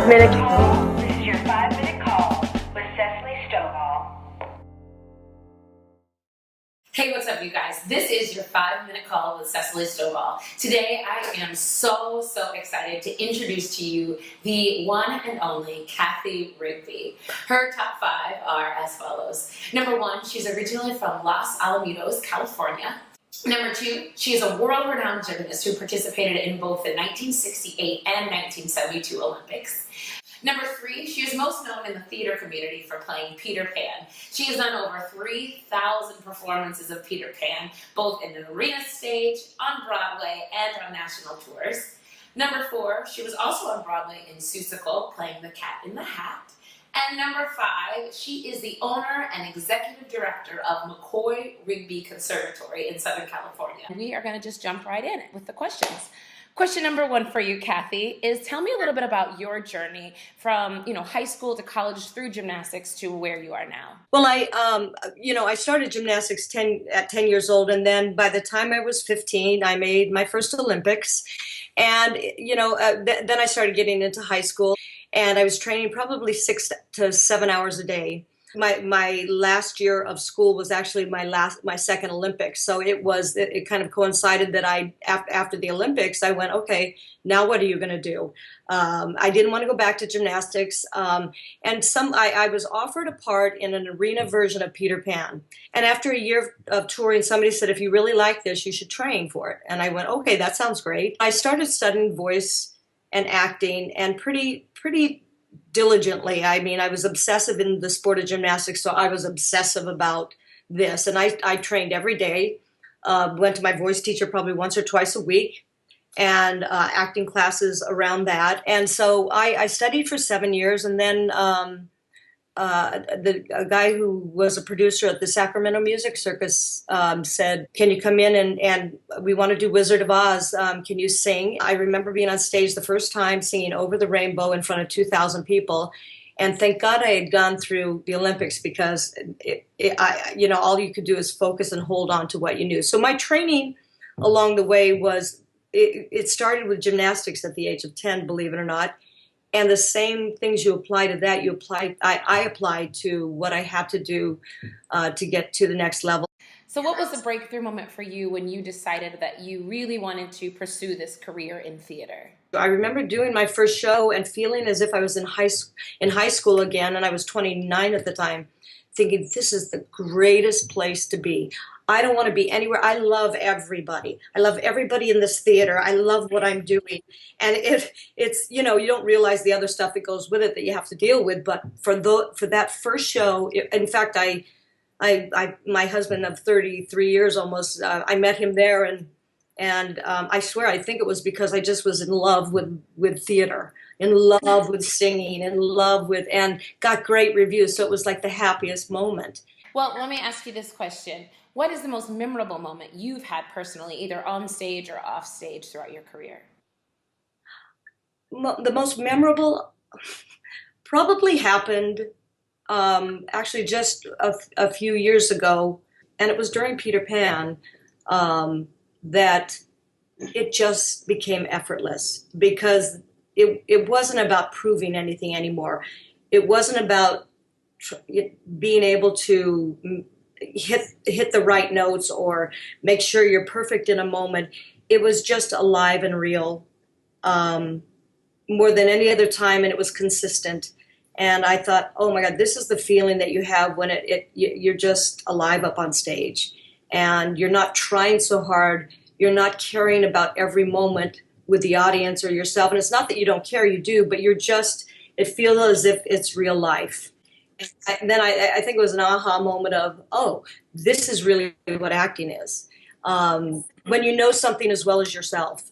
5-minute call. This is your 5-minute call with Cessalee Stovall. Hey, what's up, you guys? This is your 5-minute call with Cessalee Stovall. Today, I am so excited to introduce to you the one and only Cathy Rigby. Her top 5 are as follows. Number 1, she's originally from Los Alamitos, California. Number 2, she is a world-renowned gymnast who participated in both the 1968 and 1972 Olympics. Number 3, she is most known in the theater community for playing Peter Pan. She has done over 3,000 performances of Peter Pan, both in an arena stage, on Broadway, and on national tours. Number 4, she was also on Broadway in Seussical, playing the Cat in the Hat. And number 5, she is the owner and executive director of McCOY Rigby Conservatory in Southern California. We are going to just jump right in with the questions. Question number 1 for you, Cathy, is tell me a little bit about your journey from, high school to college through gymnastics to where you are now. Well, I started gymnastics at 10 years old, and then by the time I was 15, I made my first Olympics. And, then I started getting into high school, and I was training probably 6 to 7 hours a day. My last year of school was actually my second Olympics, so it kind of coincided that after the Olympics I went, okay, now what are you going to do? I didn't want to go back to gymnastics, and I was offered a part in an arena version of Peter Pan. And after a year of touring, somebody said, if you really like this, you should train for it. And I went, okay, that sounds great. I started studying voice and acting, and pretty diligently. I mean, I was obsessive in the sport of gymnastics, so I was obsessive about this. And I trained every day, went to my voice teacher probably once or twice a week, and acting classes around that. And so I studied for 7 years, and then a guy who was a producer at the Sacramento Music Circus said, can you come in and we want to do Wizard of Oz, can you sing? I remember being on stage the first time singing Over the Rainbow in front of 2,000 people, and thank God I had gone through the Olympics, because all you could do is focus and hold on to what you knew. So my training along the way it started with gymnastics at the age of 10, believe it or not. And the same things you apply to that, I applied to what I had to do to get to the next level. So what was the breakthrough moment for you when you decided that you really wanted to pursue this career in theater? I remember doing my first show and feeling as if I was in high school again, and I was 29 at the time, thinking this is the greatest place to be. I don't want to be anywhere. I love everybody. I love everybody in this theater. I love what I'm doing. And it's you don't realize the other stuff that goes with it that you have to deal with. But for that first show, in fact, my husband of 33 years almost, I met him there, and I swear, I think it was because I just was in love with theater, in love with singing, in love with, and got great reviews. So it was like the happiest moment. Well, let me ask you this question. What is the most memorable moment you've had personally, either on stage or off stage throughout your career? The most memorable probably happened actually just a few years ago, and it was during Peter Pan, that it just became effortless, because it wasn't about proving anything anymore. It wasn't about being able to hit the right notes or make sure you're perfect in a moment. It was just alive and real, more than any other time, and it was consistent. And I thought, oh my God, this is the feeling that you have when you're just alive up on stage, and you're not trying so hard. You're not caring about every moment with the audience or yourself. And it's not that you don't care, you do, but it feels as if it's real life. And then I think it was an aha moment of, oh, this is really what acting is. When you know something as well as yourself.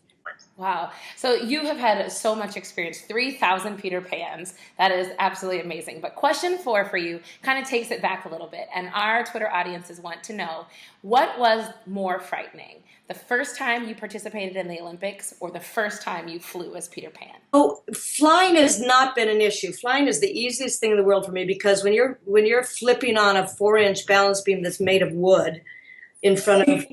Wow. So you have had so much experience, 3,000 Peter Pans. That is absolutely amazing. But question 4 for you kind of takes it back a little bit. And our Twitter audiences want to know, what was more frightening? The first time you participated in the Olympics, or the first time you flew as Peter Pan? Oh, flying has not been an issue. Flying is the easiest thing in the world for me, because when you're flipping on a 4-inch balance beam that's made of wood in front of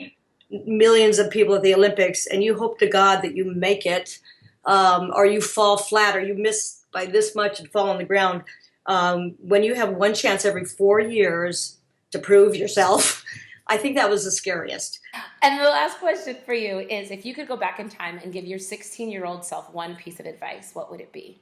millions of people at the Olympics, and you hope to God that you make it, or you fall flat, or you miss by this much and fall on the ground. When you have one chance every 4 years to prove yourself, I think that was the scariest. And the last question for you is, if you could go back in time and give your 16-year-old self one piece of advice, what would it be?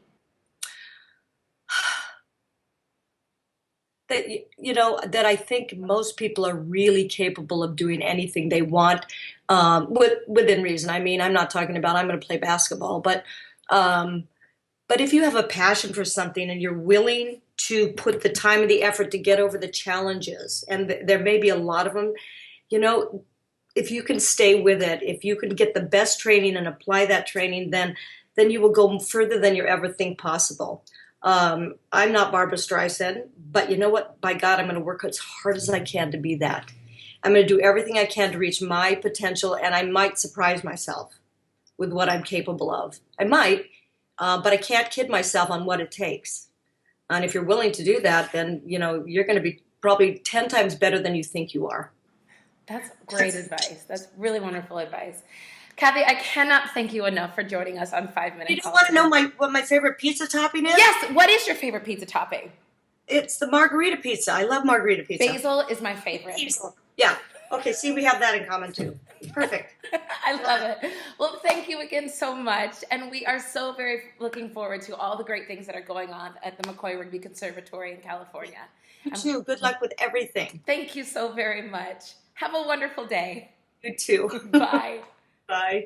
That I think most people are really capable of doing anything they want, within reason. I mean, I'm not talking about I'm going to play basketball, but if you have a passion for something and you're willing to put the time and the effort to get over the challenges, and there may be a lot of them, if you can stay with it, if you can get the best training and apply that training, then you will go further than you ever think possible. I'm not Barbara Streisand, but you know what? By God, I'm going to work as hard as I can to be that. I'm going to do everything I can to reach my potential, and I might surprise myself with what I'm capable of. I might, but I can't kid myself on what it takes. And if you're willing to do that, then, you're going to be probably 10 times better than you think you are. That's great advice. That's really wonderful advice. Cathy, I cannot thank you enough for joining us on 5 Minute You Call. want to know what my favorite pizza topping is? Yes. What is your favorite pizza topping? It's the margarita pizza. I love margarita pizza. Basil is my favorite. Basil. Yeah. Okay, see, we have that in common too. Perfect. I love it. Well, thank you again so much. And we are so very looking forward to all the great things that are going on at the McCOY Rigby Conservatory in California. You too. Good luck with everything. Thank you so very much. Have a wonderful day. You too. Bye. Bye.